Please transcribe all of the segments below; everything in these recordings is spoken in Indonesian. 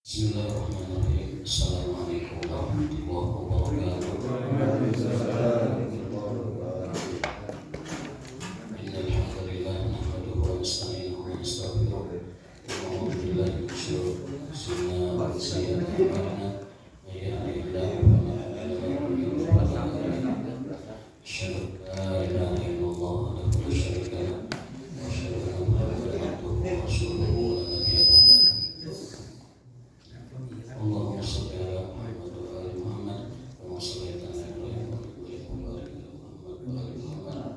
Bismillahirrahmanirrahim. Assalamualaikum warahmatullahi wabarakatuh. Innal hamdalillah nahmaduhu wa nasta'inuhu wa nastaghfiruh. Wa na'udzu billahi min shururi anfusina wa min sayyiati a'malina. May yahdihillahu fala mudilla lahu wa may yudlil fala hadiya lahu. Asyhadu an la ilaha illallah wahdahu la syarika lahu wa asyhadu anna Muhammadan abduhu wa rasuluhu la nabiyya ba'dahu. Allahumma shalli ala Muhammad wa ali Muhammad kama shallaita ala Ibrahim wa ala ali Ibrahim wa barik ala Muhammad wa ali Muhammad.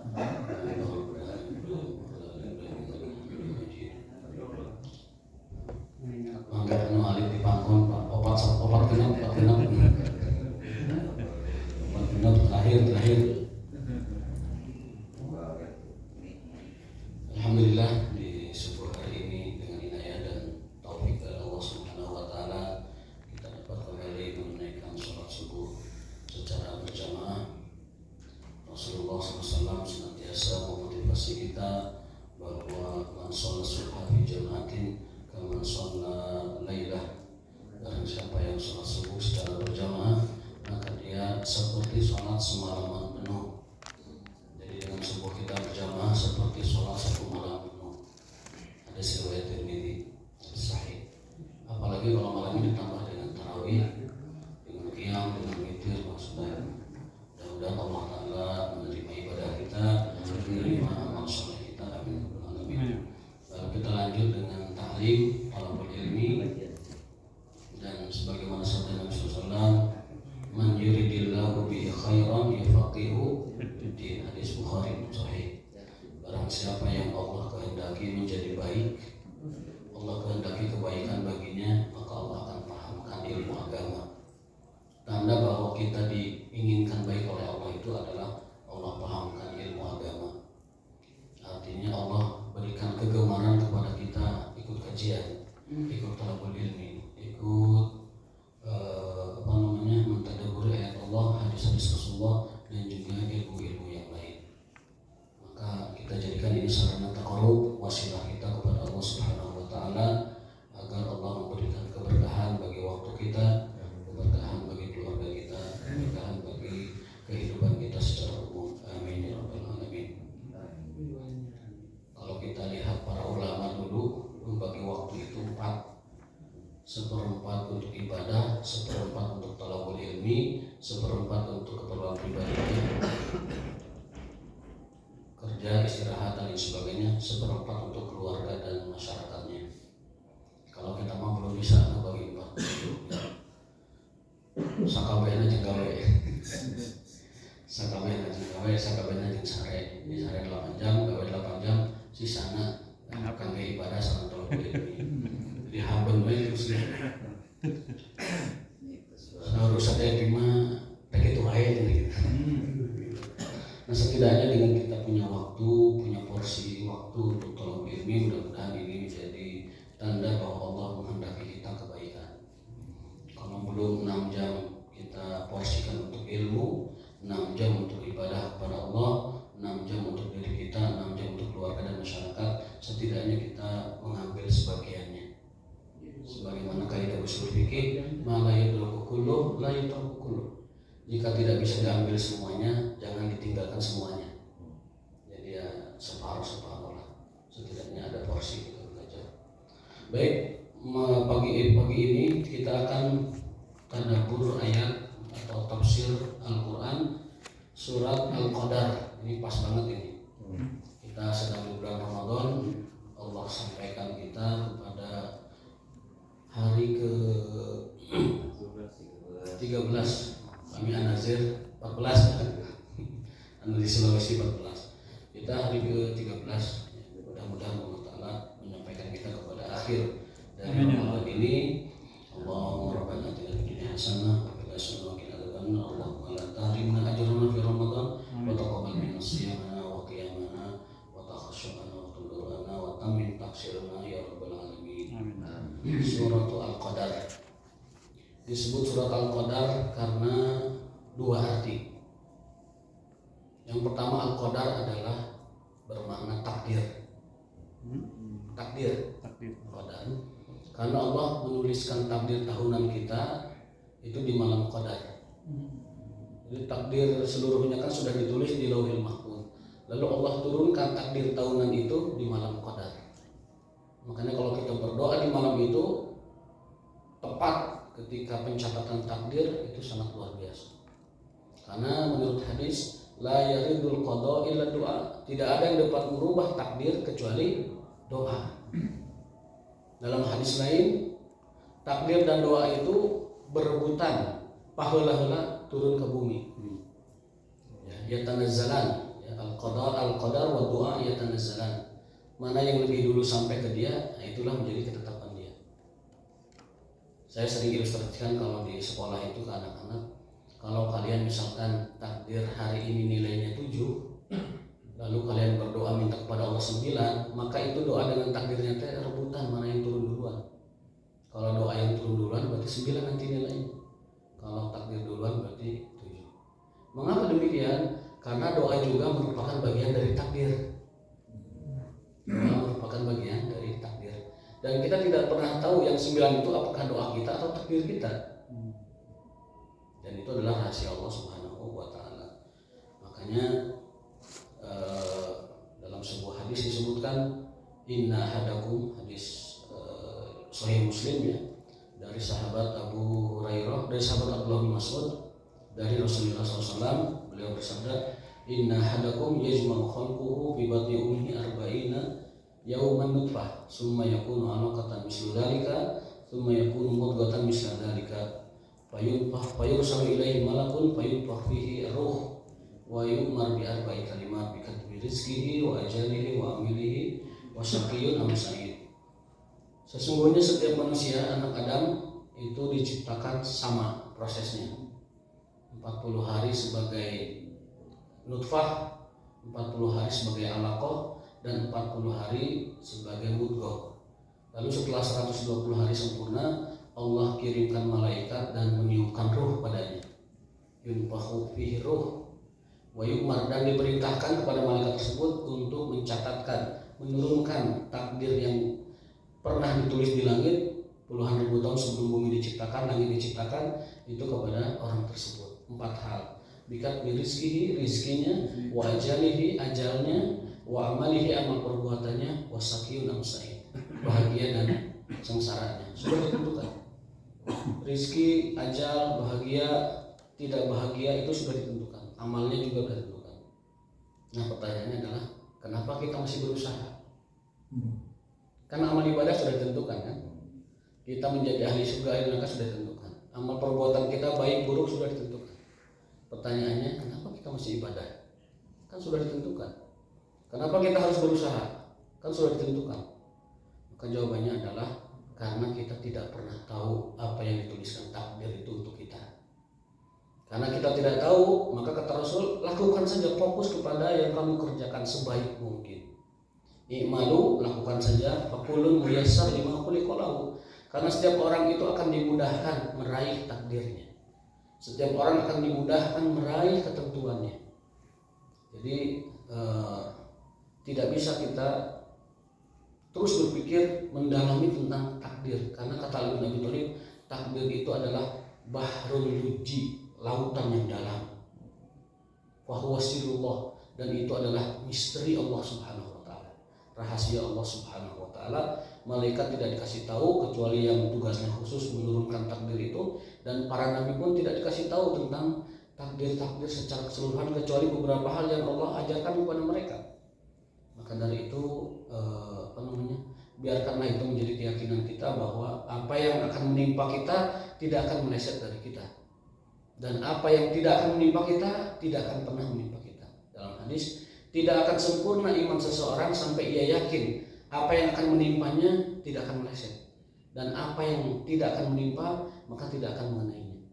Mangga anu alif di pangkon Pak opat genap terakhir. Alhamdulillah di subuh hari ini dengan inayah dan taufik dari Allah Subhanahu wa taala kita dapat kembali menunaikan sholat subuh secara berjamaah. Rasulullah SAW senantiasa memotivasi kita bahwa man sholat subuh fi jamaatin kaman sholat lailah. Barang siapa yang sholat subuh secara berjamaah maka dia seperti sholat semalaman penuh. Jadi dengan subuh kita berjamaah seperti sholat satu malam penuh. Ada riwayat Tirmidzi sahih. Apalagi kalau malam ini ditambah dengan tarawih, dengan qiyam, dengan witir, maksudnya mudah-mudahan Allah Ta'ala menerima ibadah kita, menerima amal soleh kita, amin. Lalu kita lanjut dengan ta'lim, talabul ilmi, dan sebagaimana sabda Nabi SAW, man yuridillahu bihi khairan yafaqihu fiddin, hadis Bukhari sahih. Barang siapa yang Allah kehendaki menjadi baik, Allah kehendaki kebaikan baginya, maka Allah akan pahamkan ilmu agama. Tanda bahwa kita diinginkan baik oleh Allah itu adalah Allah pahamkan ilmu agama. Artinya Allah berikan kegemaran kepada kita ikut kajian, ikut talabul ilmi, ikut mentadabbur ayat Allah, hadis-hadis Rasulullah, dan juga ilmu-ilmu yang lain. Maka kita jadikan ini sarana taqarrub, wasilah kita kepada Allah Subhanahu wa taala agar Allah memberikan keberkahan bagi waktu kita, keberkahan bagi keluarga kita, keberkahan bagi kehidupan kita secara umum. Amin ya rabbal alamin. Kalau kita lihat para ulama dulu membagi waktu itu 4. 1/4 untuk ibadah, 1/4 untuk talabul ilmi, 1/4 untuk keperluan pribadinya, kerja, istirahat dan lain sebagainya, 1/4 untuk keluarga dan masyarakatnya. Kalau kita mah belum bisa bagi 4. Sakabehna jeung gawe. Sakabehna jeung sare. Di sare 8 jam, gawe 8 jam, sisana kangge ibadah sareng talabul ilmi. Di haben we terus harus ada lima begitu aja gitu. Nah setidaknya dengan kita punya waktu, punya porsi waktu untuk talabul ilmi, mudah-mudahan ini menjadi tanda bahwa Allah menghendaki kita kebaikan. Kalau belum 6 jam kita porsikan untuk ilmu, 6 jam untuk ibadah kepada Allah, 6 jam untuk diri kita, 6 jam untuk keluarga dan masyarakat, setidaknya kita mengambil sebagiannya. Sebagaimana kaidah usul fikih, ma la yudruku kullu la yutruku kullu. Jika tidak bisa diambil semuanya, jangan ditinggalkan semuanya. Jadi ya separuh lah. Setidaknya ada porsi kita belajar. Baik, pagi ini kita akan tadabbur ayat atau tafsir Al-Qur'an surat Al-Qadar. Ini pas banget ini. Kita sedang di bulan Ramadan. Allah sampaikan kita kepada hari ke 13 kami An-Nazir 14 anu di Sulawesi 14. Kita hari ke 13. Mudah-mudahan Allah Ta'ala menyampaikan kita kepada akhir dari Ramadan ini. Allahumma rabbana atina fid dunya hasanah wa fil akhirati hasanah wa qina adzabannar. Allahumma la tahrimna ajrana fi Ramadan wa taqabbal minna siyamana wa qiyamana wa takhashshana wa tudurana wa tammin taqsirana ya rabbal alamin. Amin. Surat Al-Qadar disebut surat Al-Qadar karena 2 arti. Yang pertama, Al-Qadar adalah bermakna takdir. Takdir. Qadar. Karena Allah menuliskan takdir tahunan kita itu di malam qadar. Jadi takdir seluruhnya kan sudah ditulis di Lauhil Mahfuz. Lalu Allah turunkan takdir tahunan itu di malam qadar. Makanya kalau kita berdoa di malam itu tepat ketika pencatatan takdir itu sangat luar biasa. Karena menurut hadis la yaridul qada illa doa, tidak ada yang dapat merubah takdir kecuali doa. Dalam hadis lain, takdir dan doa itu berebutan, paheula-heula turun ke bumi. Ya yatanazzalan, ya al-qadar wa doa yatanazzalan. Mana yang lebih dulu sampai ke dia, nah itulah menjadi ketetapan dia. Saya sering ilustrasikan kalau di sekolah itu ke anak-anak, kalau kalian misalkan takdir hari ini nilainya 7, lalu kalian berdoa minta kepada Allah 9, maka itu doa dengan takdirnya teh rebutan mana yang turun duluan. Kalau doa yang turun duluan berarti 9 nanti nilainya. Kalau takdir duluan berarti 7. Mengapa demikian? Karena doa juga merupakan bagian dari takdir. Doa merupakan bagian dari takdir. Dan kita tidak pernah tahu yang 9 itu apakah doa kita atau takdir kita. Dan itu adalah rahasia Allah Subhanahu wa taala. Makanya dalam sebuah hadis disebutkan inna ahadakum, hadis Sahih Muslim ya, dari sahabat Abu Hurairah, dari sahabat Abdullah bin Mas'ud, dari Rasulullah SAW, beliau bersabda, inna ahadakum yajma'u khalquhu fi batni ummihi arba'ina yawman nutfah, summa yakunu 'alaqatan mislu dzalika, summa yakunu mudghatan misla dzalika, fayursalu ilaihi malakun fayunfakh fihi ruh wa yu'mar bi arba'i kalimat bi katbi rizqihi wa ajalihi wa amilihi wa syaqiyyun am sa'id. Sesungguhnya setiap manusia anak Adam itu diciptakan sama prosesnya. 40 hari sebagai nutfah, 40 hari sebagai alaqah, dan 40 hari sebagai mudghah. Lalu setelah 120 hari sempurna, Allah kirimkan malaikat dan meniupkan ruh padanya. Yunfakhu fihi ruh wa yu'mar, dan diperintahkan kepada malaikat tersebut untuk mencatatkan, menurunkan takdir yang pernah ditulis di langit puluhan ribu tahun sebelum bumi diciptakan, langit diciptakan, itu kepada orang tersebut. 4 hal. Bikat rizkihi, rizkinya, wa ajalihi, ajalnya, wa amalihi, amal perbuatannya, wa sakiyun am sa'id, bahagia dan sengsaranya. Sudah ditentukan. Rizki, ajal, bahagia, tidak bahagia itu sudah ditentukan. Amalnya juga sudah ditentukan. Nah pertanyaannya adalah kenapa kita masih berusaha? Karena amal ibadah sudah ditentukan kan. Kita menjadi ahli surga, ahli neraka sudah ditentukan. Amal perbuatan kita baik buruk sudah ditentukan. Pertanyaannya kenapa kita masih ibadah? Kan sudah ditentukan. Kenapa kita harus berusaha? Kan sudah ditentukan. Maka jawabannya adalah karena kita tidak pernah tahu apa yang dituliskan takdir itu untuk kita. Karena kita tidak tahu, maka kata Rasul, lakukan saja, fokus kepada yang kamu kerjakan sebaik mungkin. I'malu, lakukan saja, fakulun muyassar lima khuliqa lahu. Karena setiap orang itu akan dimudahkan meraih takdirnya. Setiap orang akan dimudahkan meraih ketentuannya. Jadi tidak bisa kita terus berpikir mendalami tentang takdir. Karena kata Ali bin Abi Thalib, takdir itu adalah bahrul luji, lautan yang dalam. Wa huwa sirrullah, dan itu adalah misteri Allah Subhanahu wa taala. Rahasia Allah Subhanahu wa taala. Malaikat tidak dikasih tahu kecuali yang tugasnya khusus menurunkan takdir itu, dan para nabi pun tidak dikasih tahu tentang takdir-takdir secara keseluruhan kecuali beberapa hal yang Allah ajarkan kepada mereka. Maka dari itu biarkanlah itu menjadi keyakinan kita bahwa apa yang akan menimpa kita tidak akan meleset dari kita, dan apa yang tidak akan menimpa kita tidak akan pernah menimpa kita. Dalam hadis, tidak akan sempurna iman seseorang sampai ia yakin apa yang akan menimpanya tidak akan meleset, dan apa yang tidak akan menimpa maka tidak akan mengenainya.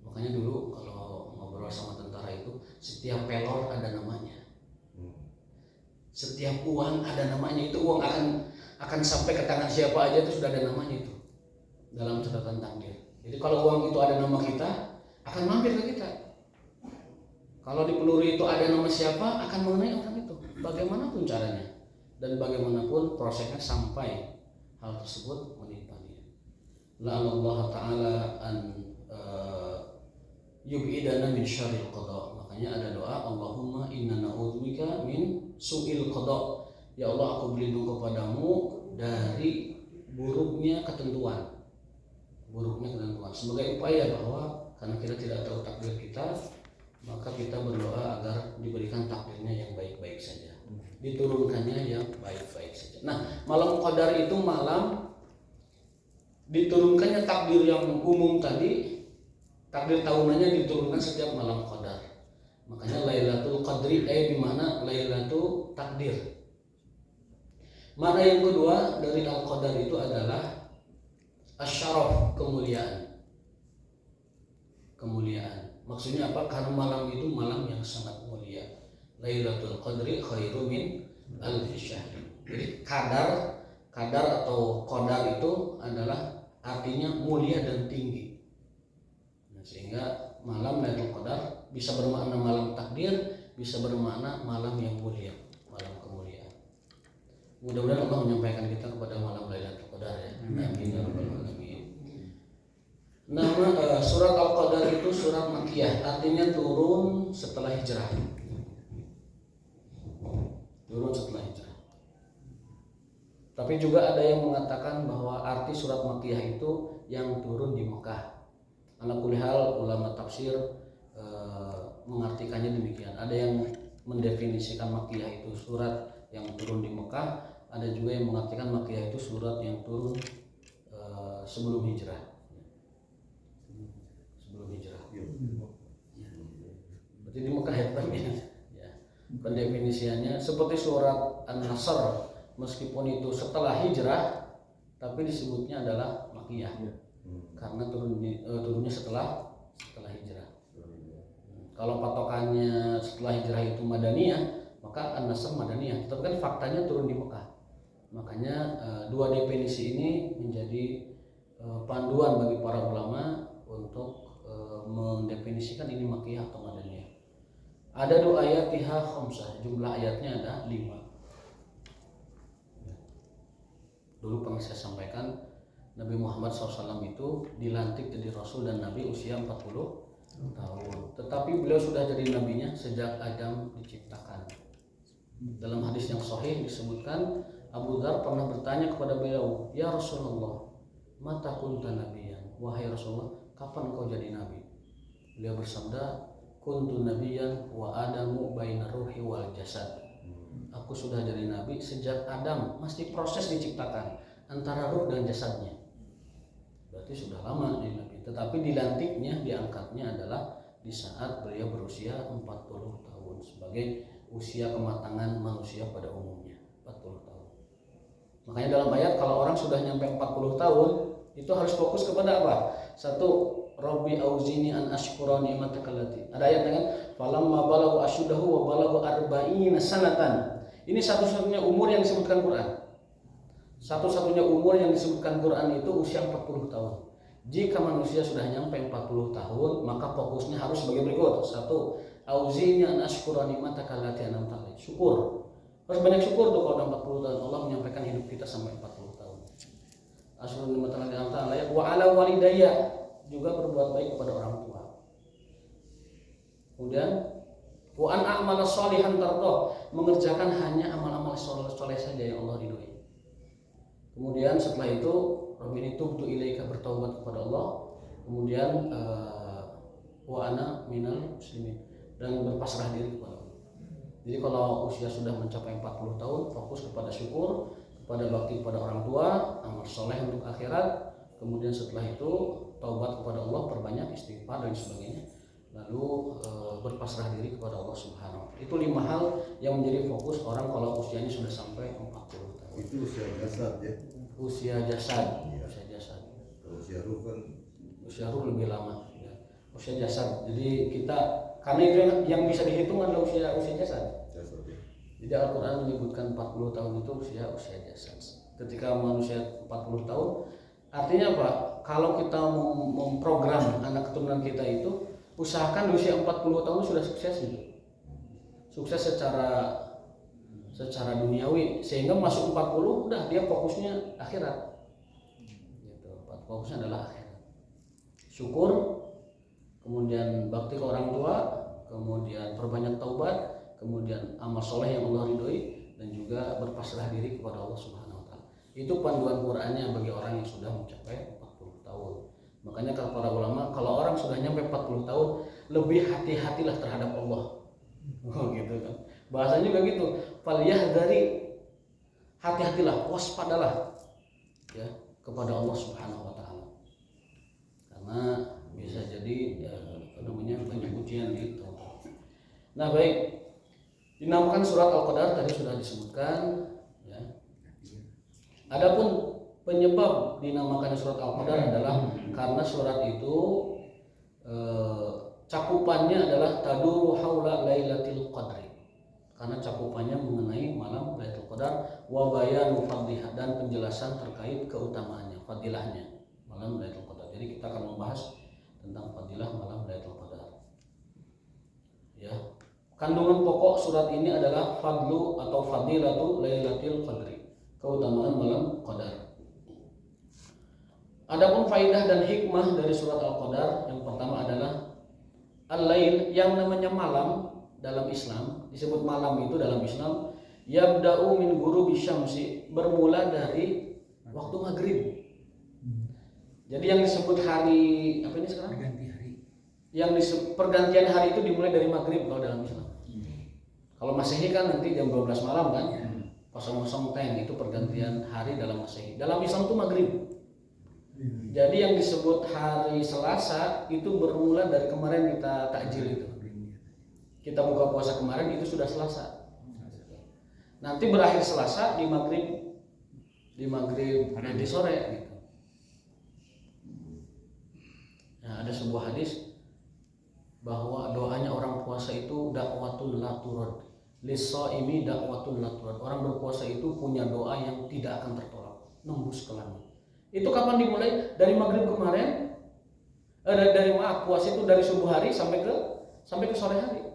Makanya dulu kalau ngobrol sama tentara itu, setiap pelor ada namanya, setiap uang ada namanya. Itu uang akan sampai ke tangan siapa aja itu sudah ada namanya itu dalam catatan takdir. Jadi kalau uang itu ada nama kita, akan mampir ke kita. Kalau di peluru itu ada nama siapa, akan mengenai orang itu. Bagaimanapun caranya dan bagaimanapun prosesnya sampai hal tersebut menimpa dia. La'anallahu ta'ala an yub'idana min syarril qada. Makanya ada doa, Allahumma inna na'udzubika min su'il qada. Ya Allah, aku berlindung kepadamu dari buruknya ketentuan. Sebagai upaya bahwa karena kita tidak tahu takdir kita, maka kita berdoa agar diberikan takdirnya yang baik-baik saja, diturunkannya yang baik-baik saja. Nah, malam qadar itu malam diturunkannya takdir yang umum tadi, takdir tahunannya diturunkan setiap malam qadar. Makanya Lailatul Qadri di mana Lailatul Takdir. Makna yang kedua dari Al-Qadar itu adalah asyaraf, kemuliaan. Maksudnya apa? Karena malam itu malam yang sangat mulia. Lailatul Qadri khairum min alfi syahr. Jadi kadar atau qadar itu adalah artinya mulia dan tinggi. Nah, sehingga malam Lailatul Qadar bisa bermakna malam takdir, bisa bermakna malam yang mulia, malam kemuliaan. Mudah-mudahan Allah menyampaikan kita kepada malam Lailatul Qadar ya. Amin ya rabbal alamin. Nama surat Al-Qadar itu surat Makkiyah, artinya turun setelah hijrah. Tapi juga ada yang mengatakan bahwa arti surat Makkiyah itu yang turun di Mekah. Ala kulli hal ulama tafsir mengartikannya demikian. Ada yang mendefinisikan Makkiyah itu surat yang turun di Mekah, ada juga yang mengartikan Makkiyah itu surat yang turun sebelum hijrah. Berarti di Mekah ya. Pendefinisiannya seperti surat An-Nasr, meskipun itu setelah hijrah, tapi disebutnya adalah Makkiyah karena turunnya setelah hijrah. Kalau patokannya setelah hijrah itu Madaniyah, maka An-Nasr Madaniyah. Tapi kan faktanya turun di Mekah. Makanya dua definisi ini menjadi panduan bagi para ulama untuk mendefinisikan ini Makkiyah atau Madaniyah. Ada dua ayat khamsah, jumlah ayatnya ada 5. Dulu pernah saya sampaikan, Nabi Muhammad SAW itu dilantik jadi Rasul dan Nabi usia 40 tahun. Tetapi beliau sudah jadi nabinya sejak Adam diciptakan. Dalam hadis yang sahih disebutkan, Abu Dzar pernah bertanya kepada beliau, "Ya Rasulullah, mata kunta nabiyan?" Wahai Rasulullah, kapan kau jadi nabi? Beliau bersabda, "Kuntu nabiyan wa Adamu baina ruhi wal jasad." Aku sudah jadi nabi sejak Adam masih proses diciptakan antara ruh dan jasadnya. Berarti sudah lama jadi nabi. Tetapi dilantiknya, diangkatnya adalah di saat beliau berusia 40 tahun sebagai usia kematangan manusia pada umumnya, 40 tahun. Makanya dalam ayat kalau orang sudah nyampe 40 tahun itu harus fokus kepada apa? Satu, Rabbi auzini an ashkura ni'mataka allati. Ada ayat dengan falamma balaghu asyuddahu wa balaghu arba'ina sanatan. Ini satu-satunya umur yang disebutkan Quran. Satu-satunya umur yang disebutkan Quran itu usia 40 tahun. Jika manusia sudah nyampe 40 tahun, maka fokusnya harus sebagai berikut. Satu, auzini an ashkura ni'mataka allati an'amta alaihi. Syukur. Harus banyak syukur tuh kalau udah 40 tahun. Allah menyampaikan hidup kita sampai 40 tahun. Ashkura ni'mataka allati an'amta alaihi wa ala walidayya, juga berbuat baik kepada orang tua. Kemudian wa an a'mala sholihan tardah, mengerjakan hanya amal-amal soleh saja yang Allah ridhoi. Kemudian setelah itu Rabbini tubtu ilaika, bertaubat kepada Allah. Kemudian wa ana minal muslimin, dan berpasrah diri kepada Allah. Jadi kalau usia sudah mencapai 40 tahun, fokus kepada syukur, kepada bakti kepada orang tua, amal soleh untuk akhirat. Kemudian setelah itu taubat kepada Allah, perbanyak istighfar dan sebagainya. Lalu berpasrah diri kepada Allah Subhanahu wa Ta'ala. Itu 5 hal yang menjadi fokus orang kalau usianya sudah sampai 40 tahun. Itu usia jasad ya. Usia jasad. Iya. Usia jasad. Kalau usia ruh kan, usia ruh lebih lama ya. Usia jasad. Jadi kita, karena itu yang bisa dihitung adalah usia jasad. jasad ya. Jadi Al-Quran menyebutkan 40 tahun itu usia jasad. Ketika manusia 40 tahun, artinya apa? Kalau kita memprogram anak keturunan kita itu, usahakan di usia 40 tahun sudah sukses gitu. Sukses secara duniawi, sehingga masuk 40 udah dia fokusnya akhirat. fokusnya adalah akhirat. Syukur, kemudian bakti ke orang tua, kemudian perbanyak taubat, kemudian amal soleh yang Allah ridhoi, dan juga berpasrah diri kepada Allah Subhanahu wa taala. Itu panduan Qur'annya bagi orang yang sudah mencapai 40 tahun. Makanya kata para ulama, kalau orang sudah nyampe 40 tahun, lebih hati-hatilah terhadap Allah. Oh gitu kan. Bahasanya juga gitu. Falyahdari, hati-hatilah, waspadalah ya kepada Allah Subhanahu wa taala. Karena bisa jadi banyak ujian gitu. Nah, baik. Dinamakan surat Al-Qadar tadi sudah disebutkan ya. Adapun penyebab dinamakan surat Al-Qadar adalah karena surat itu cakupannya adalah taduru haula lailatul qadri. Karena cakupannya mengenai malam Lailatul Qadar wa bayanu fadliha, dan penjelasan terkait keutamaannya, fadilahnya malam Lailatul Qadar. Jadi kita akan membahas tentang fadilah malam Lailatul Qadar. Ya. Kandungan pokok surat ini adalah fadlu atau fadilatu Lailatul Qadri, keutamaan malam Qadar. Adapun faidah dan hikmah dari surat Al-Qadar, yang pertama adalah al-lail, yang namanya malam dalam Islam, disebut malam itu dalam Islam, yabda'u min ghurubi syamsi, bermula dari waktu maghrib. Jadi yang disebut hari apa ini sekarang? Pergantian hari. Yang disebut pergantian hari itu dimulai dari maghrib kalau dalam Islam. Kalau Masehi kan nanti jam 12 malam kan? 00:10 itu pergantian hari dalam Masehi. Dalam Islam itu maghrib. Jadi yang disebut hari Selasa itu bermula dari kemarin kita takjil itu. Kita buka puasa kemarin itu sudah Selasa. Nanti berakhir Selasa di maghrib nanti sore gitu. Nah, ada sebuah hadis bahwa doanya orang puasa itu dakwatul la turad. Lis-shaimi dakwatul la turad. Orang berpuasa itu punya doa yang tidak akan tertolak, nembus ke langit. Itu kapan dimulai? Dari maghrib kemarin, puasa itu dari subuh hari sampai ke sore hari.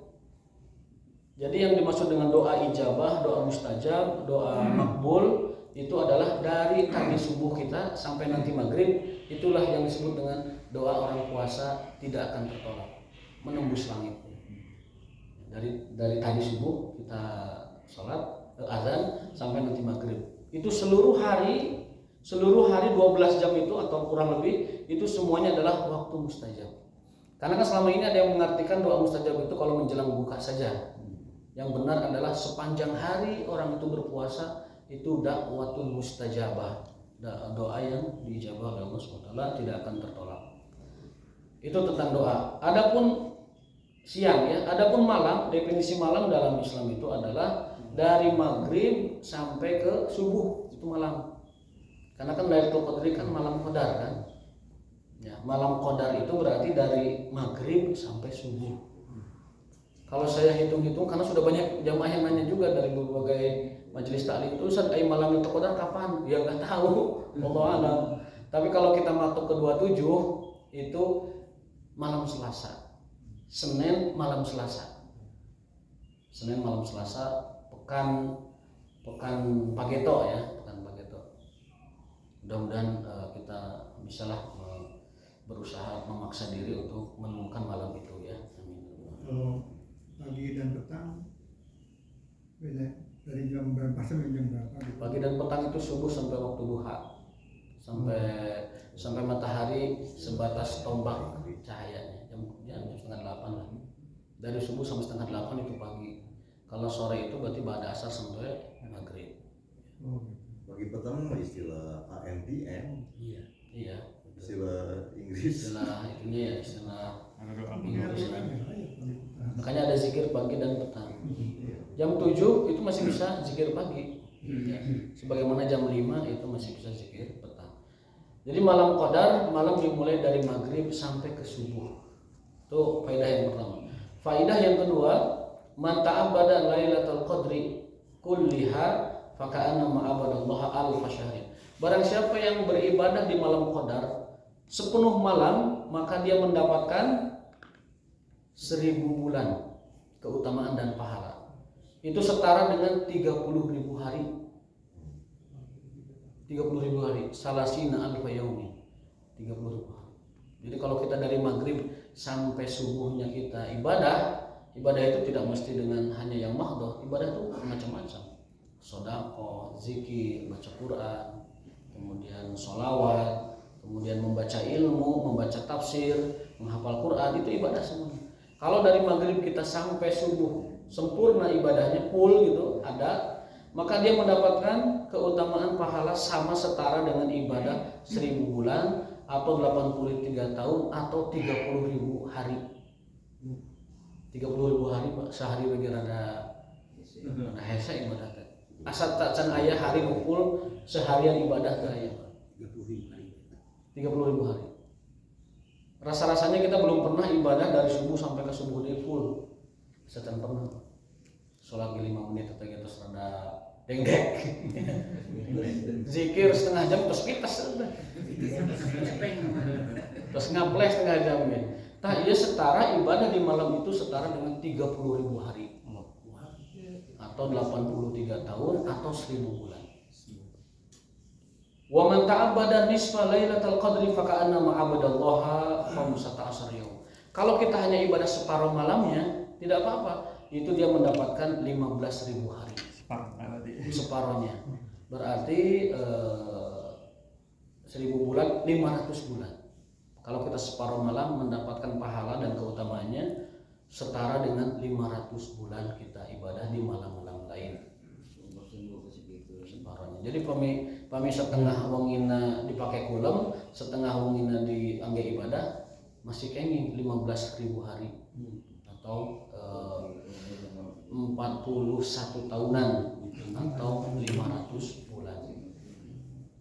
Jadi yang dimaksud dengan doa ijabah, doa mustajab, doa makbul itu adalah dari tadi subuh kita sampai nanti maghrib. Itulah yang disebut dengan doa orang puasa tidak akan tertolak, menembus langit. Dari tadi subuh kita sholat azan sampai nanti maghrib. Itu seluruh hari 12 jam itu atau kurang lebih itu semuanya adalah waktu mustajab. Karena kan selama ini ada yang mengartikan doa mustajab itu kalau menjelang buka saja. Yang benar adalah sepanjang hari orang itu berpuasa itu dakwatul mustajabah, doa yang diijabah oleh Allah SWT tidak akan tertolak. Itu tentang doa. Adapun siang ya, adapun malam, definisi malam dalam Islam itu adalah dari maghrib sampai ke subuh itu malam. Karena kan Lailatul Qadri kan malam Qadar kan. Ya, malam Qadar itu berarti dari maghrib sampai subuh. Kalau saya hitung-hitung, karena sudah banyak jamaah yang nanya juga dari berbagai majelis taklim itu, Ustaz, malam Lailatul Qadar kapan? Ya nggak tahu, Allah alam. Tapi kalau kita masuk ke 27 itu malam Selasa, Senin malam Selasa, pekan Pageto ya, pekan Pageto. Mudah-mudahan kita bisalah berusaha memaksa diri untuk menemukan malam itu ya. Kalau pagi dan petang beda, dari jam berapa sampai jam berapa? Pagi dan petang itu subuh sampai waktu duha, sampai matahari sebatas tombak cahayanya, jam 7:30 lah. Dari subuh sampai 7:30 itu pagi. Kalau sore itu berarti ba'da asar sampai maghrib. Bagi petang istilah AMPM. Iya. Istilah Inggris. Istilah itunya ya, istilah Inggris. Makanya ada zikir pagi dan petang. Jam 7 itu masih bisa zikir pagi. Ya. Sebagaimana jam 5 itu masih bisa zikir petang. Jadi malam Qadar, malam dimulai dari maghrib sampai ke subuh. Itu faedah yang pertama. Faedah yang kedua, man ta'abbada Lailatul Qadri kulliha faka'anna ma'abadallaha alfa syahrin. Barang siapa yang beribadah di malam Qadar sepenuh malam, maka dia mendapatkan 1000 bulan keutamaan dan pahala. Itu setara dengan 30.000 hari. 30.000 hari, salasina alfa yaumi. 30.000 hari. Jadi kalau kita dari maghrib sampai subuhnya kita ibadah itu tidak mesti dengan hanya yang mahdhah. Ibadah itu macam-macam. Sedekah, zikir, baca Quran, kemudian sholawat, kemudian membaca ilmu, membaca tafsir, menghafal Quran, itu ibadah semuanya. Kalau dari maghrib kita sampai subuh sempurna ibadahnya full gitu ada, maka dia mendapatkan keutamaan pahala sama setara dengan ibadah 1000 bulan atau 83 tahun atau 30.000 hari. 30.000 hari Pak, sehari bagi rada hese ibadah teh. Asal tak can aya hari full seharian ibadah teh aya. 30.000 hari. Rasa-rasanya kita belum pernah ibadah dari subuh sampai ke subuh dia full. Setan pernah. Sholat 5 menit atau gitu rada dengdek. Zikir setengah jam terus pites udah. Terus ngapleh setengah jam ya. Tah ieu setara ibadah di malam itu setara dengan 30.000 hari. Atau 83 tahun atau 1000 bulan. Wa man ta'abbada nisfa lailatul qadri fa ka'anna ma'abadallaha 15 yaum. Kalau kita hanya ibadah separuh malamnya, tidak apa-apa. Itu dia mendapatkan 15.000 hari. Separuhnya. Berarti 1000 bulan 500 bulan. Kalau kita separuh malam mendapatkan pahala dan keutamaannya setara dengan 500 bulan kita ibadah di malam-malam lain. Separuhnya. Jadi pami setengah wongina dipakai kulem, setengah wongina diangge ibadah masih kenging 15.000 hari atau 41 tahunan atau 500 bulan.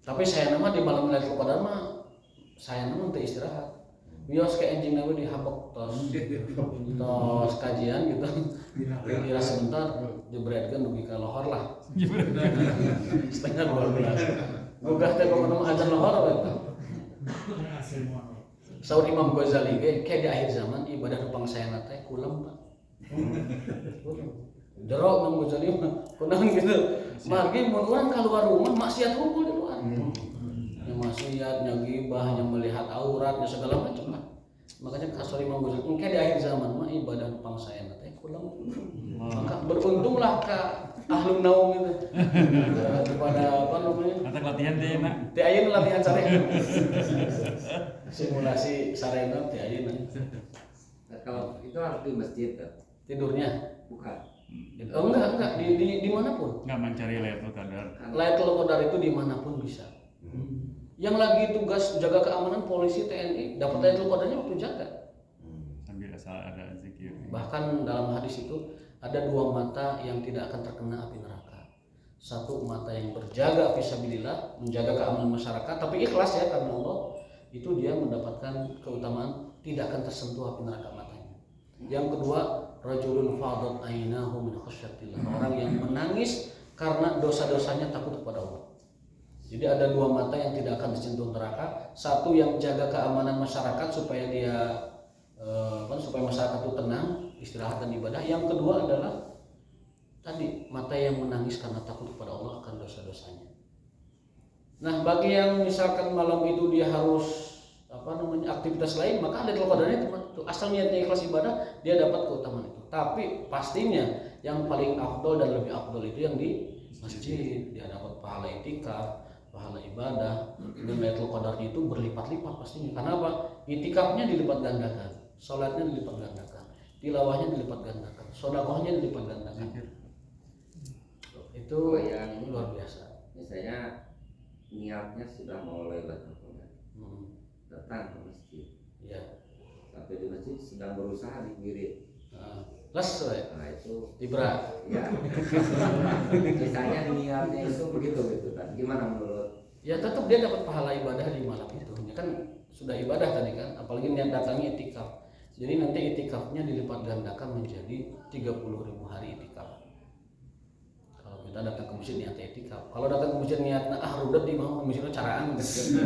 Tapi saya nama di malam Lailatul Qadar mah saya nama teu istirahat. Bios ke enjing nama dihabok tos kajian gitu. Kira sebentar jebretkeun dugi ka lohor lah. Setengah 12. Gugah teh pokona azan lohor eta. Saur Imam Ghazali ge di akhir zaman ibadah nu pangsayana teh kulem Pak. Jero Imam Ghazali mah kunaon gitu. Margi mun urang keluar rumah maksiat hukum di luar. Yang maksiat, yang gibah, yang melihat aurat, yang segala macam lah. Makanya kasar Imam Ghazali engke di akhir zaman mah ibadah nu pangsayana teh kulem. Maka beruntunglah ka ahlun naum itu. Kepada apa namanya? Kata latihan teh enak. Teh ayeuna latihan sareng. Simulasi sarena teh ayeuna. Nah, kalau itu harus di masjid tuh. Tidurnya Bukan. oh, enggak di manapun. Enggak mencari Lailatul Qadar. Lailatul Qadar itu dimanapun bisa. Yang lagi tugas jaga keamanan polisi TNI dapat Lailatul Qadarnya waktu jaga. Sambil asal ada zikir. Bahkan dalam hadis itu ada 2 mata yang tidak akan terkena api neraka. Satu mata yang berjaga fisabilillah, menjaga keamanan masyarakat tapi ikhlas ya karena Allah, itu dia mendapatkan keutamaan tidak akan tersentuh api neraka matanya. Yang kedua, rajulun fadat ainahu min khasyatillah, orang yang menangis karena dosa-dosanya takut kepada Allah. Jadi ada 2 mata yang tidak akan disentuh neraka. Satu yang jaga keamanan masyarakat supaya dia supaya masyarakat itu tenang, istirahat dan ibadah. Yang kedua adalah tadi mata yang menangis karena takut kepada Allah akan dosa-dosanya. Nah, bagi yang misalkan malam itu dia harus aktivitas lain, maka ada Qadarnya itu asal niatnya ikhlas ibadah dia dapat keutamaan itu. Tapi pastinya yang paling afdol dan lebih afdol itu yang di masjid, dia dapat pahala itikaf, pahala ibadah. Dan Lailatul Qadarnya itu berlipat-lipat pastinya. Karena apa? Itikafnya dilipat gandakan, salatnya dilipat gandakan, tilawahnya dilipat gandakan, sedekahnya dilipat gandakan. Itu yang luar biasa. Misalnya niatnya sudah mau Lailatul Qadar. Datang ke masjid. Ya. Sampai di masjid sedang berusaha dikirim. Nah itu Ibra. Ya. Misalnya niatnya itu begitu kan. Gimana menurut? Ya tetap dia dapat pahala ibadah di malam itu. Ya kan sudah ibadah tadi kan, apalagi niat datangnya itikaf. Jadi nanti itikafnya dilipat gandakan menjadi 30.000 hari itikaf. Kalau kita datang ke masjid niatnya itikaf. Kalau datang ke masjid niatnya rudet di mau masjidnya caraan gitu.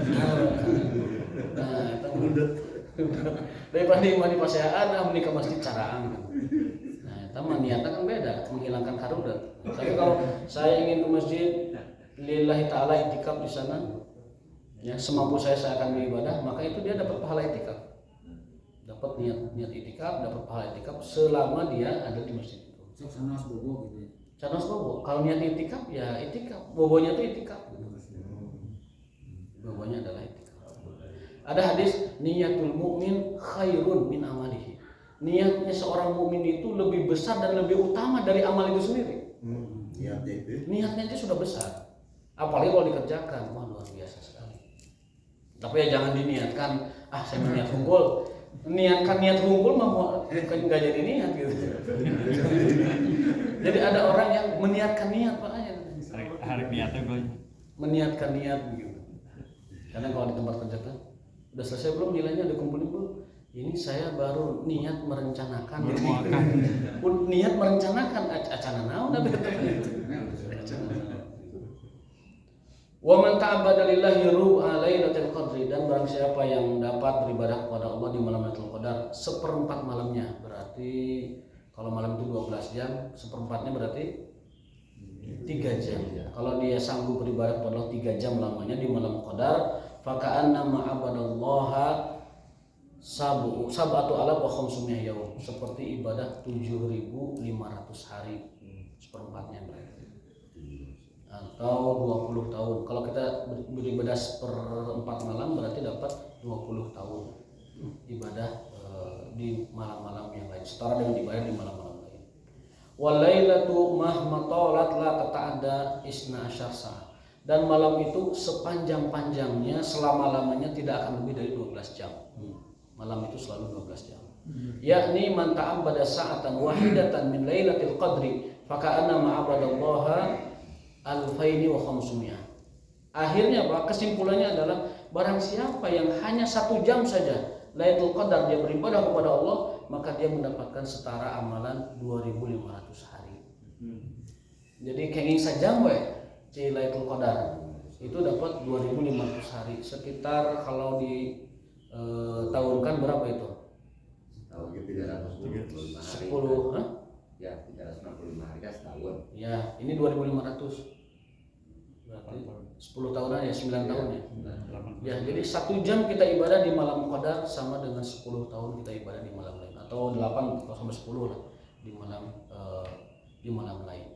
Nah, itu rudet. Daripada di paseaan mending ke masjid caraan. Nah, itu mah niatnya kan beda, menghilangkan karudet. Tapi kalau saya ingin ke masjid lillahi ta'ala itikaf di sana, Ya, semampu saya akan beribadah, maka itu dia dapat pahala itikaf. Dapat niat itikaf, dapat pahala itikaf selama dia ada di masjid itu. Sanas bobo gitu ya. Sanas bobo. Kalau niat itikaf ya itikaf. Bobonya itu itikaf. Bobonya adalah itikaf. Ada hadis niyatul mukmin khairun min amalihi. Niatnya seorang mukmin itu lebih besar dan lebih utama dari amal itu sendiri. Niatnya itu sudah besar. Apalagi kalau dikerjakan, wah luar biasa sekali. Tapi ya jangan diniatkan, saya niat hunkul. Niatkan niat hunkul mah nggak jadi niat gitu. Jadi ada orang yang meniatkan niat makanya. Hari niatnya gue. Meniatkan niat begitu. Karena kalau di tempat kerja kan, udah selesai belum nilainya, udah kumpulin belum? Ini saya baru niat merencanakan. Niat merencanakan acana naon tapi wa man ta'abbada lillahi ru'a lailatul qadri, dan barang siapa yang dapat beribadah kepada Allah di malam Lailatul Qadar seperempat malamnya, berarti kalau malam itu 12 jam, seperempatnya berarti 3 jam. Kalau dia sanggup beribadah kepada Allah 3 jam lamanya di malam Qadar, faka'anna ma'abadallaha sab'atu alaf wa khamsumiyah yaum, seperti ibadah 7.500 hari, seperempatnya berarti. Atau 20 tahun. Kalau kita beribadah seperempat malam berarti dapat 20 tahun ibadah di malam-malam yang lain, setara dengan ibadah di malam-malam lain. Walailatu mahma talat la tata'adda isna asyar sa'ah, dan malam itu sepanjang-panjangnya, selama-lamanya tidak akan lebih dari 12 jam. Malam itu selalu 12 jam. Yakni man ta'abbada sa'atan wahidatan min lailatul qadri faka'anna ma'abadallaha alfaini wa khamsumiyah. Akhirnya apa? Kesimpulannya adalah barang siapa yang hanya 1 jam saja Lailatul Qadar dia beribadah kepada Allah, maka dia mendapatkan setara amalan 2.500 hari. Jadi kenging sajam we di Lailatul Qadar itu dapat 2.500 hari, sekitar kalau di tahunkan berapa itu? Tahun 365 hari. 10, hah? Ya, 365 hari kan setahun. Ya, ini 2.500. Berarti 10 tahunan ya, 9 tahun ya. Ya, jadi 1 jam kita ibadah di malam Qadar sama dengan 10 tahun kita ibadah di malam lain, atau 8 atau sampai 10 lah di malam lain.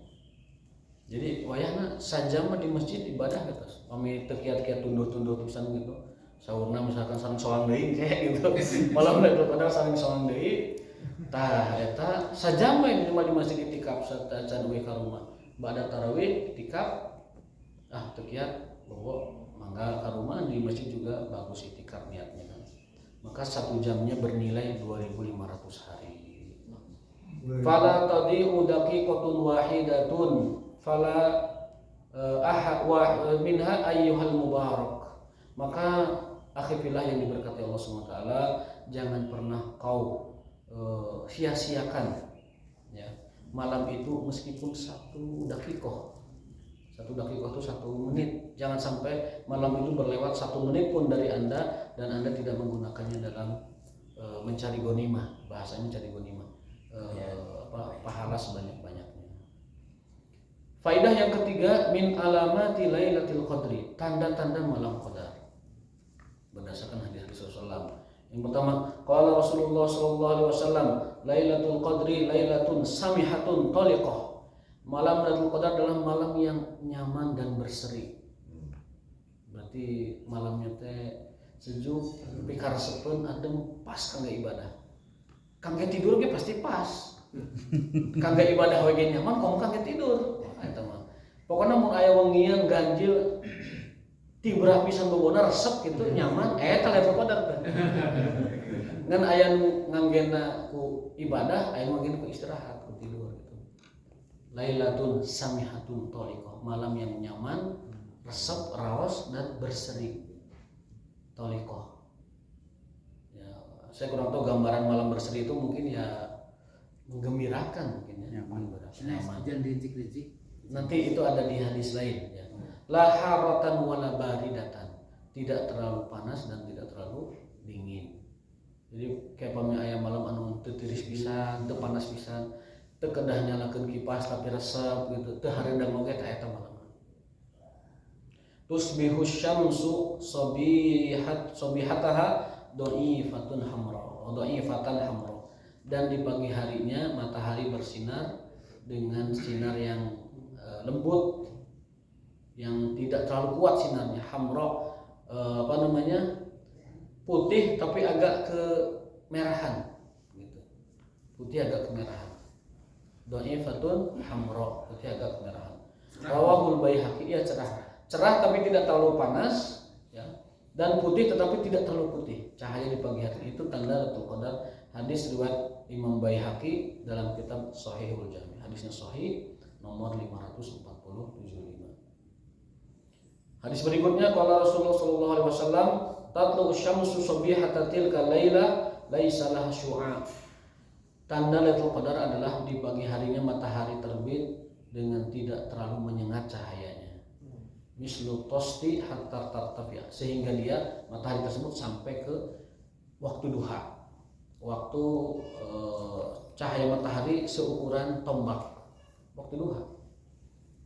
Jadi wayahna sajam di masjid ibadah gitu. Kami tekiat-kiat tunduh-tunduh pisan gitu. Saurna misalkan sareng soang deui kayak gitu. Malam Lailatul Qadar sareng soang deui. Tah eta sajam we minimal di masjid itikaf sacan we ka rumah. Ba'da tarawih itikaf tekiat bahwa mangga ka rumah di masjid juga bagus itikaf niatnya kan. Maka 1 jamnya bernilai 2.500 hari. Fala tadi'u daqiqatun wahidatun fala minha ayyuhal mubarak. Maka akhirnya yang diberkati Allah SWT, jangan pernah kau sia-siakan ya malam itu meskipun 1 dakikoh. 1 dakikoh itu 1 menit. Jangan sampai malam itu berlewat 1 menit pun dari Anda dan Anda tidak menggunakannya dalam mencari ghanimah. Bahasanya mencari ghanimah, pahala sebanyak-banyaknya. Faidah yang ketiga, min alamati lailatul qadri, tanda-tanda malam qadar berdasarkan hadis Rasulullah. Yang pertama, qala Rasulullah sallallahu alaihi wasallam, lailatul qadri lailatun samihatun taliqah. Malam Lailatul Qadar adalah malam yang nyaman dan berseri. Berarti malamnya teh sejuk, pikar sepen, adem, pas kangge ibadah. Kangge tidur ge pasti pas. Kangge ibadah we ge nyaman, komo kangge tidur. Eta mah. Pokona mun aya wengian ganjil tibra pisan bobona resep gitu nyaman, eta Lailatul Qadar teh. Ngan aya nu nganggena ku ibadah, aya nu nganggena ku istirahat, ku tidur gitu. Lailatun samihatun taliqah, malam yang nyaman, resep, raos dan berseri. Taliqah. Ya, saya kurang tahu gambaran malam berseri itu, mungkin ya menggembirakan mungkin ya. Nyaman. Jangan dincik-incik. Nanti itu ada di hadis lain ya. La haratan wala baridatan, tidak terlalu panas dan tidak terlalu dingin. Jadi kayak pamnya ayam malam anu teu tiris pisan, teu panas pisan, teu kedah nyalakeun kipas tapi resep gitu, teu hareudang oge tah eta malam. tusbihu syamsu sabihataha dha'ifatun hamra, dha'ifatan hamra. Dan di pagi harinya matahari bersinar dengan sinar yang lembut, yang tidak terlalu kuat sinarnya, hamra, putih tapi agak kemerahan gitu. Putih agak kemerahan. Dha'ifatun hamra, putih agak kemerahan. Rawahul Baihaqi, ya cerah tapi tidak terlalu panas, ya. Dan putih tetapi tidak terlalu putih. Cahaya di pagi hari itu tanda Lailatul Qadar. Hadis riwayat Imam Baihaqi dalam kitab Shahihul Jami. Hadisnya sahih nomor 540-75. Hadis berikutnya qala Rasulullah sallallahu alaihi wasallam, tatlu syamsu sabihata tilka laila laisa laha syu'a. Tanda Lailatul Qadar adalah di pagi harinya matahari terbit dengan tidak terlalu menyengat cahayanya. Mislu tosti hatta tartafiya, sehingga dia matahari tersebut sampai ke waktu duha. Waktu cahaya matahari seukuran tombak waktu duha.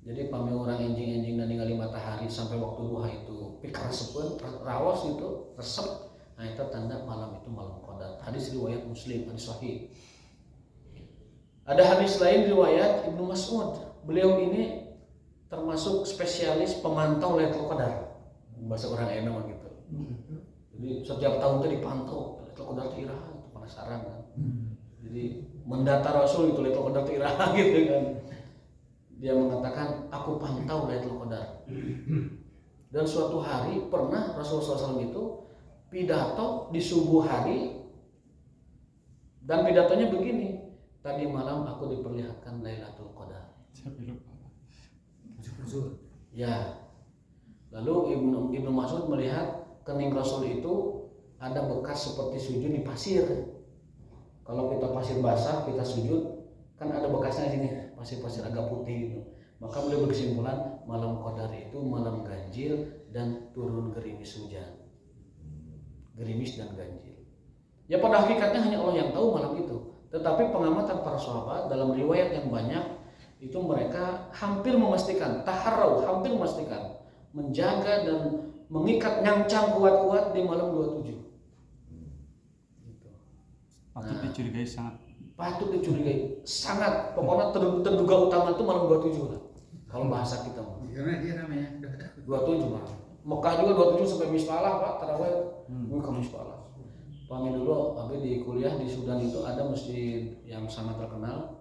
Jadi pami orang enjing-enjing dan ningali matahari sampai waktu duha itu pikaresepun raos itu resep. Nah itu tanda malam itu malam Qadar. Hadis riwayat Muslim, hadis sahih. Ada hadis lain riwayat Ibnu Mas'ud. Beliau ini termasuk spesialis pemantau Lailatul Qadar. Bahasa orang enak gitu. Jadi setiap tahun itu dipantau Lailatul Qadar iraha, penasaran kan. Jadi mendata Rasul itu Lailatul Qadar iraha gitu kan. Dia mengatakan, aku pantau Lailatul Qadar. Dan suatu hari pernah Rasulullah SAW itu pidato di subuh hari, dan pidatonya begini, tadi malam aku diperlihatkan Lailatul Qadar. Ya. Lalu Ibnu Mas'ud melihat kening Rasul itu ada bekas seperti sujud di pasir. Kalau kita pasir basah, kita sujud, kan ada bekasnya di sini, pasir-pasir agak putih gitu. Maka beliau berkesimpulan malam Qadar itu malam ganjil dan turun gerimis hujan. Gerimis dan ganjil. Ya pada hakikatnya hanya Allah yang tahu malam itu. Tetapi pengamatan para sahabat dalam riwayat yang banyak itu mereka hampir memastikan, taharrau, hampir memastikan menjaga dan mengikat nyancang kuat-kuat di malam 27. Gitu. Patut dicurigai sangat. Patut dicurigai sangat. Pokoknya terduga utama itu malam 27 lah. Kalau bahasa kita mah. Karena dia namanya 27 malam. Mekah juga 27 sampai mispalah Pak, tarawih. Ke mispalah. Pami dulu abi di kuliah di Sudan itu ada masjid yang sangat terkenal.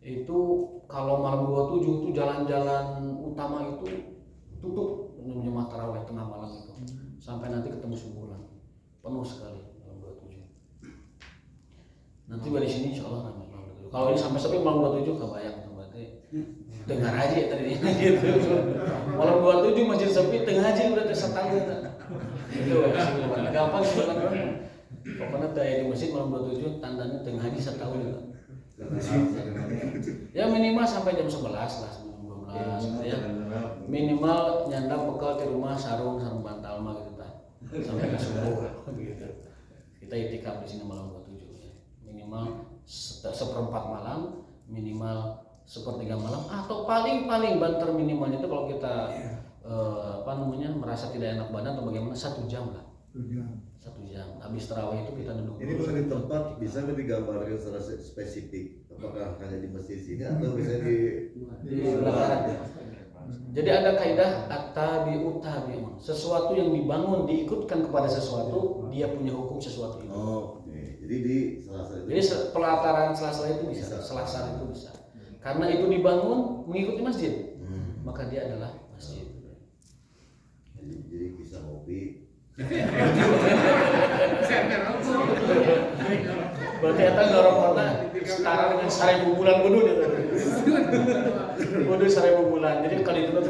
Itu kalau malam 27 itu jalan-jalan utama itu tutup menjemaah tarawih tengah malam itu. Sampai nanti ketemu sebulan. Penuh sekali malam 27. Nanti dari sini insyaallah ramai malam 27. Kalau ini sampai sepi malam 27 kebayang berarti dengar aja tadi gitu. Malam 27 masjid sepi tengah aja udah setahun. Itu gampang sebenarnya. Pokoknya daya di masjid malam 27 tandanya tengah aja setahun itu. Ya minimal sampai jam 11 lah, sebelum 12 ya. Minimal nyandang bekal di rumah sarung bantal mah gitu kan. Sampai ke subuh gitu. Kita itikaf di sini malam 27 ya. Minimal seperempat malam, minimal sepertiga malam, atau paling banter minimalnya itu kalau kita merasa tidak enak badan atau bagaimana 1 jam lah. 1 jam. Habis tarawih itu kita duduk. Ini kalau di tempat bisa nggak digambarkan secara spesifik? Apakah hanya di masjid sini atau bisa di belakang? Jadi ada kaidah at-tabi'u tabi'un. Sesuatu yang dibangun diikutkan kepada sesuatu, dia punya hukum sesuatu itu. Oh, oke. Jadi di sela-sela. Jadi pelataran sela-sela itu bisa, selasar itu bisa. Karena itu dibangun mengikuti masjid, maka dia adalah masjid. Jadi bisa ngopi. Berarti eta ngarokona setara dengan 1000 bulan wudu dia tadi. Wudu 1000 bulan. Jadi kali itu tuh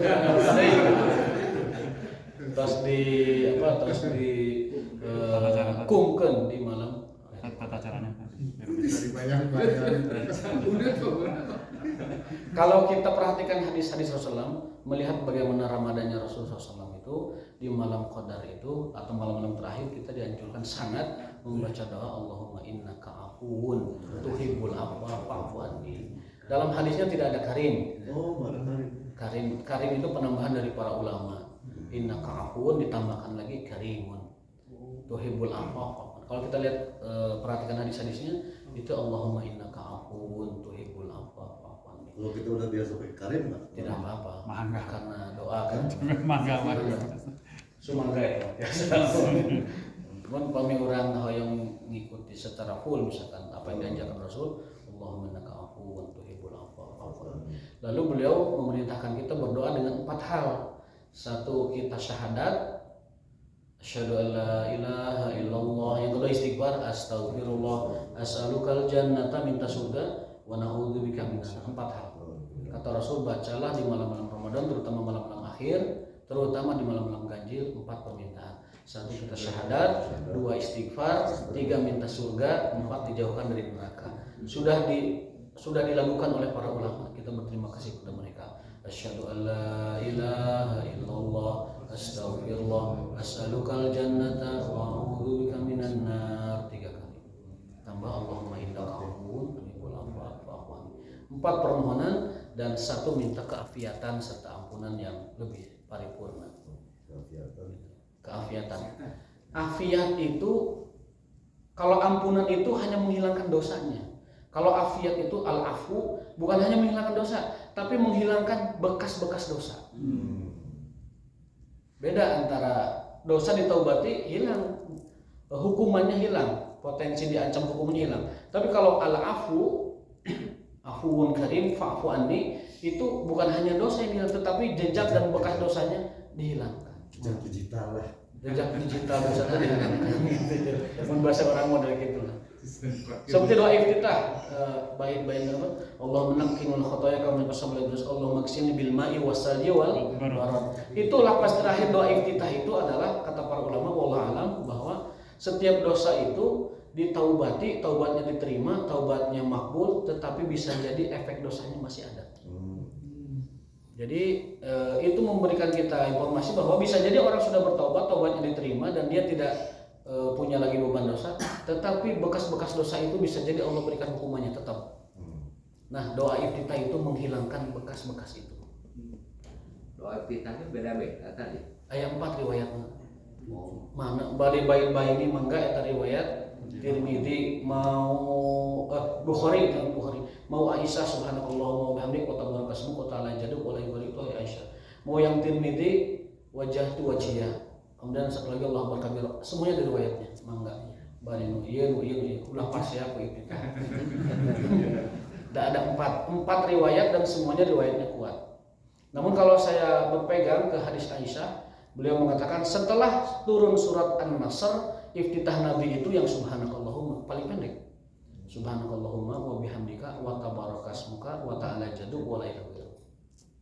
terus di kumkeun di malam Tata caranya. Bisa dibayang-bayang. Kalau kita perhatikan hadis-hadis Rasulullah, melihat bagaimana Ramadannya Rasulullah SAW itu di malam Qadar itu atau malam-malam terakhir kita dianjurkan sangat membaca doa Allahumma innaka afuwun tuhibbul afwa fa'fu anni. Dalam hadisnya tidak ada karim. Oh, mana Karim itu penambahan dari para ulama. innaka afuwun ditambahkan lagi karimun tuhibbul afwa. Kalau kita lihat perhatikan hadis-hadisnya itu Allahumma innaka afuwun tuhibbul afwa. Kalau kita udah biasa pakai karim nggak? Tidak apa-apa. Mangga. Karena doa kan. Mangga. Sumangga ya. Cuman pami orang yang ngikuti secara full misalkan apa yang diajarkan Rasul, Allahumma innaka afuwun tuhibbul afwa. Lalu beliau memerintahkan kita berdoa dengan 4 hal. 1 kita syahadat, asyhadu an la ilaha illallah. Yang kedua istighfar, astaghfirullah, as'alukal jannata, minta surga, wa na'udzubika minan. 4 hal. Kata Rasul, bacalah di malam-malam Ramadan, terutama malam-malam akhir, terutama di malam-malam ganjil, 4 permintaan. 1 kita syahadat, 2 istighfar, 3 minta surga, 4 dijauhkan dari neraka. Sudah dilakukan oleh para ulama. Kita berterima kasih kepada mereka. Asyhadu an la ilaha illallah, astaghfirullah, as'alukal jannata wa a'udzubika minan nar 3 kali. Tambah Allahumma innaka afuwun tuhibbul afwa fa'fu anni. 4 permohonan dan 1 minta keafiatan serta ampunan yang lebih paripurna. Keafiatan. Afiat itu, kalau ampunan itu hanya menghilangkan dosanya. Kalau afiat itu al-afu bukan hanya menghilangkan dosa, tapi menghilangkan bekas-bekas dosa. Beda antara dosa ditaubati hilang, hukumannya hilang, potensi diancam hukumannya hilang. Tapi kalau al-afu, afuwun karim fa'fu anni, itu bukan hanya dosa yang hilang, tetapi jejak dan bekas dosanya dihilangkan. Jejak digital lah. Jejak digital dosa tadi dihilangkan. Bahasa orang model gitu lah. Seperti doa iftitah, baik-baik apa? Allah menakkinul khotoya kama kasabul idris, Allah maksini bil ma'i wasalji wal barad. Itu lapas terakhir doa iftitah itu adalah kata para ulama wallahu alam bahwa setiap dosa itu ditaubati, taubatnya diterima, taubatnya makbul, tetapi bisa jadi efek dosanya masih ada. Jadi itu memberikan kita informasi bahwa bisa jadi orang sudah bertaubat, taubatnya diterima dan dia tidak punya lagi beban dosa, tetapi bekas-bekas dosa itu bisa jadi Allah berikan hukumannya tetap. Nah, doa iftitah itu menghilangkan bekas-bekas itu. Doa iftitahnya beda-beda tadi. Ayat 4 riwayatnya. Mana bari baik-baik ini mangga eta riwayat Tirmidzi mau Bukhari mau Aisyah subhanallah wa bihamdihi wa tabarakasmu wa ta'ala jadu wa la yughalitu ya Aisyah. Mau yang Tirmidzi wajah tu wajhiyah. Kemudian satu lagi Allah berkabir, semuanya dari riwayatnya, mangga. Bari nu ieu ulah pas ya aku itu. Ada 4 riwayat dan semuanya riwayatnya kuat. Namun kalau saya berpegang ke hadis Aisyah, beliau mengatakan setelah turun surat An-Nasr, iftitah Nabi itu yang subhanakallahumma paling pendek. Subhanakallahumma wa bihamdika wa tabarakasmuka wa ta'ala jadu wa la ilaha illa anta.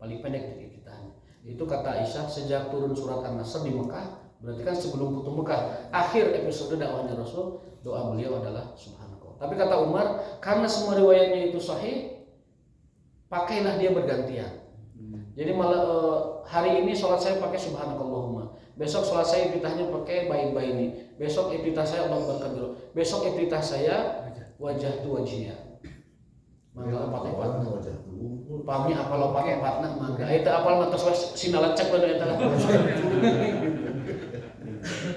Paling pendek dari iftitahnya. Itu kata Aisyah sejak turun surat An-Nasr di Mekah. Berarti kan sebelum Futuh Mekah, akhir episode dakwahnya Rasul, doa beliau adalah subhanallah. Tapi kata Umar, karena semua riwayatnya itu sahih, pakailah dia bergantian. Jadi malah hari ini sholat saya pakai subhanakallahumma, besok sholat saya iftitahnya pakai baik-baik ini, besok iftitah saya Allah berkabir, besok iftitah saya wajah tu wajhiyah. Mangga 4 wajah tuh. Pami apal 4 mangga. Eta apal terus sinalecek we eta.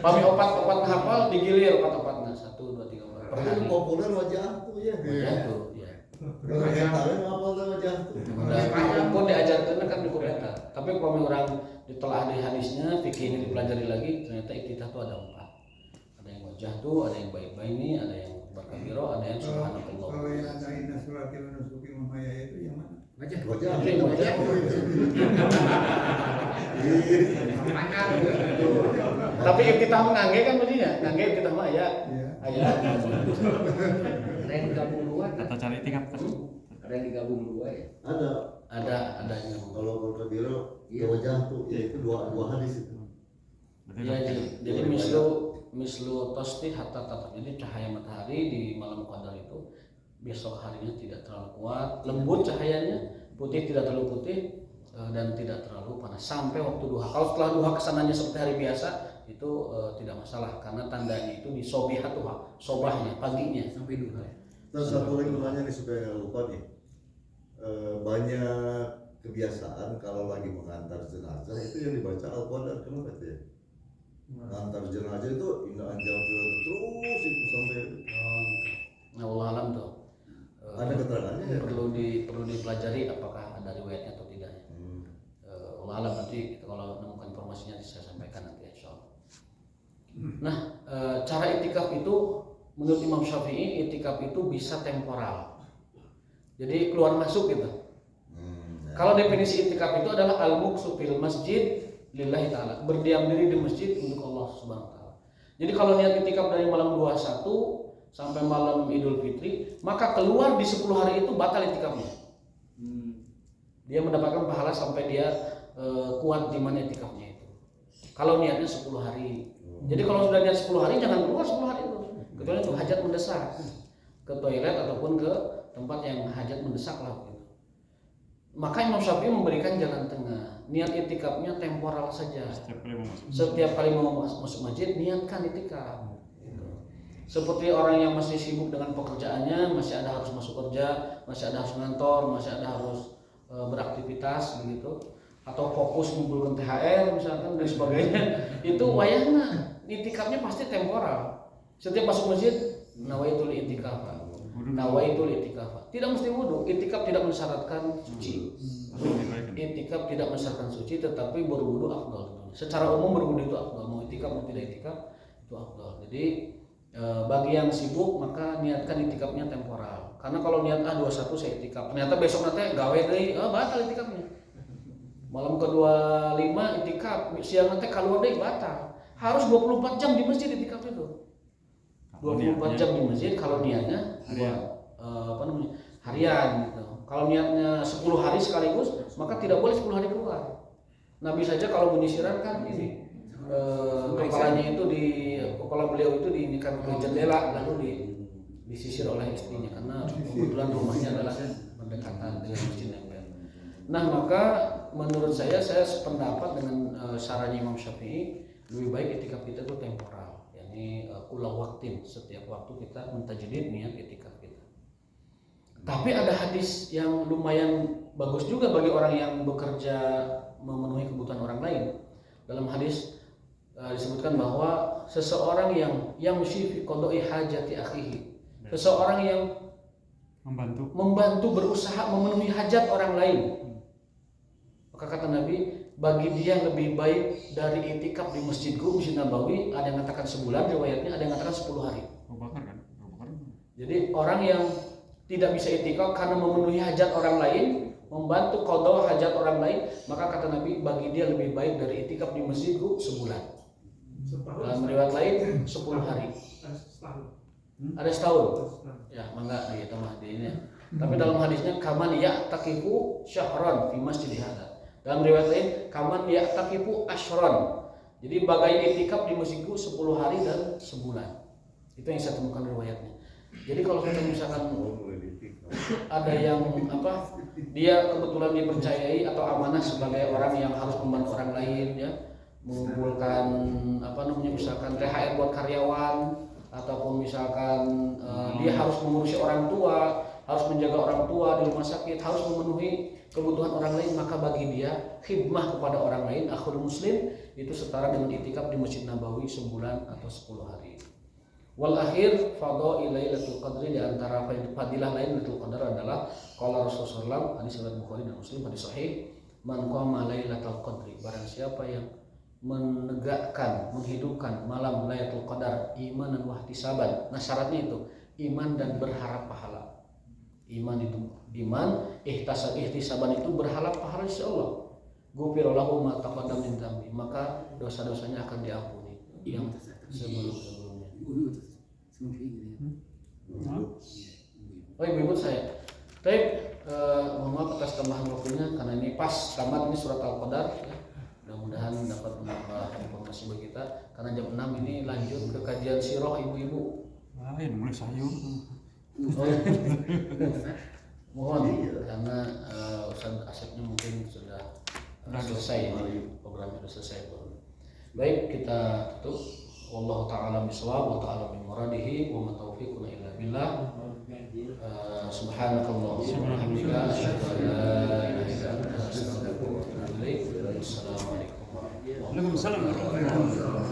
Pami 4 hafal digilir 4 1 2 3 4 per hari. Populer wajah tuh ya. Wajah tuh ya. Kalau yang tahu apa wajah tuh. Nah, pun diajarkan kan di Quran. Tapi pami orang ditelaah di hadisnya, fikih ini dipelajari lagi, ternyata iftitah itu ada 4. Ada yang wajah tuh, ada yang baik-baik ini, ada yang berkabiro, ada yang subhanallah. Kalau yang ada inna surati wa nusuki mahaya itu yang mana? Wajah. Wajah. Tapi iftitah mengangge kan begini, ngangge iftitah mah ya. Aya. Ada yang digabung 2 Kata cari tingkat. Ada yang digabung 2 ya. Ada yang kalau berkabiro wajah tuh ya itu dua hadis itu. ya, jadi mislu tosti hatta tatap. Jadi cahaya matahari di malam qadar itu besok harinya tidak terlalu kuat, lembut cahayanya, putih tidak terlalu putih dan tidak terlalu panas sampai waktu duha. Kalau setelah duha kesananya seperti hari biasa itu tidak masalah karena tandanya itu di sobihatuha, sobahnya, paginya Sampai duha. Dan satu lagi nanya nih supaya nggak lupa nih. Banyak kebiasaan kalau lagi mengantar jenazah itu yang dibaca Al-Qadar, kenapa itu ya? Mengantar jenazah itu inna anjal terus itu sampai Nah, Allah alam tuh. ada keterangannya ya? Perlu dipelajari apakah ada riwayatnya atau tidak. Allah alam, nanti kalau menemukan informasinya saya sampaikan nanti insyaallah. Nah, cara itikaf itu menurut Imam Syafi'i, itikaf itu bisa temporal. Jadi keluar masuk gitu. Kalau definisi itikaf itu adalah al-muqsu fil masjid lillahi ta'ala, berdiam diri di masjid untuk Allah Subhanahu wa taala. Jadi kalau niat itikaf dari malam 21 sampai malam Idul Fitri, maka keluar di 10 hari itu batal itikafnya. Dia mendapatkan pahala sampai dia kuat di mana itikafnya itu. Kalau niatnya 10 hari. Jadi kalau sudah niat 10 hari jangan keluar 10 hari itu. Kecuali itu hajat mendesak, ke toilet ataupun ke tempat yang hajat mendesak lah gitu. Maka Imam Syafi'i memberikan jalan tengah. Niat itikafnya temporal saja. Setiap kali mau masuk masjid niatkan itikaf. Seperti orang yang masih sibuk dengan pekerjaannya, masih ada harus masuk kerja, masih ada harus ngantor, masih ada harus beraktivitas begitu, atau fokus mengumpulkan THR misalkan dan sebagainya, itu wayahna itikafnya pasti temporal. Setiap masuk masjid nawaitul itikaf, nawaitul itikaf. Tidak mesti wudu, itikaf tidak mensyaratkan suci. Itikaf tidak mensyaratkan suci, tetapi berwudu afdal. Secara umum berwudu itu afdal, mau itikaf mau tidak itikaf itu afdal. Jadi bagi yang sibuk maka niatkan itikafnya temporal. Karena kalau niat 21 saya itikaf, ternyata besok nanti gawe deui, batal itikafnya. Malam ke-25 itikaf, siang nanti keluar deui batal. Harus 24 jam di masjid itikaf itu. 24 jam di masjid kalau niatnya harian gitu. Kalau niatnya 10 hari sekaligus, maka tidak boleh 10 hari keluar. Nabi saja kalau bunyi siran kan ini kepalanya itu kepala beliau itu diinikan ke jendela lalu disisir oleh istrinya karena kebetulan rumahnya adalah berdekatan dengan masjid yang lain. Nah, maka menurut saya sependapat dengan sarannya Imam Syafi'i, lebih baik itikaf kita itu temporal, yakni kula waktin, setiap waktu kita mentajdid niat itikaf kita. Tapi ada hadis yang lumayan bagus juga bagi orang yang bekerja memenuhi kebutuhan orang lain. Dalam hadis disebutkan bahwa seseorang yang musyifi qada'i hajati akhihi, seseorang yang membantu berusaha memenuhi hajat orang lain, maka kata Nabi, bagi dia lebih baik dari itikaf di masjidku, Masjid Nabawi. Ada yang mengatakan sebulan riwayatnya, ada yang mengatakan 10 hari. Jadi orang yang tidak bisa itikaf karena memenuhi hajat orang lain, membantu qada hajat orang lain, maka kata Nabi, bagi dia lebih baik dari itikaf di masjidku sebulan. Dalam riwayat lain 10 hari. Ada setahun. Ya, mangga di tengah di ini. Tapi dalam hadisnya kaman ya'taqifu syahran fi masjid hadza. Dalam riwayat lain kaman ya'taqifu asyran. Jadi bagai itikaf di masjidku 10 hari dan sebulan. Itu yang saya temukan riwayatnya. Jadi kalau kita misalkan ada yang dia kebetulan dipercayai atau amanah sebagai orang yang harus membantu orang lain ya, mengumpulkan misalkan THR buat karyawan, ataupun misalkan dia harus mengurusi orang tua, harus menjaga orang tua di rumah sakit, harus memenuhi kebutuhan orang lain, maka bagi dia khidmah kepada orang lain, akhul muslim, itu setara dengan itikaf di Masjid Nabawi sebulan atau 10 hari. Wal akhir fadhail Lailatul Qadri, di antara fadilah lain Lailatul Qadar adalah qala Rasulullah, hadis riwayat Bukhari dan Muslim, hadis sahih, man qama Lailatul Qadri, barang siapa yang menegakkan, menghidupkan malam Lailatul Qadar imanan wa ihtisaban. Nah, syaratnya itu iman dan berharap pahala. Iman ihtisaban itu berharap pahala insyaallah. Ghufira lahu ma taqaddama min dzambi, maka dosa-dosanya akan diampuni yang sebelum-sebelumnya. Oh, ibu saya. Baik, mohon maaf atas tambahan waktunya karena ini pas tamat ini surat Al-Qadar ya. Mudah-mudahan dapat menambah informasi bagi kita karena jam 6 ini lanjut ke kajian sirah ibu-ibu. Lain mulai sayur. Mohon karena Ustaz Asepnya mungkin sudah selesai ini, programnya sudah selesai. Baik, kita tutup. Wallahu ta'ala bisawab wa ta'ala min muradihi wa ma taufiquna illa billah. Subhanakallahumma wa bihamdika asyhadu an la ilaha illa anta Wassalamualaikum warahmatullahi wabarakatuh. Waalaikumsalam warahmatullahi wabarakatuh.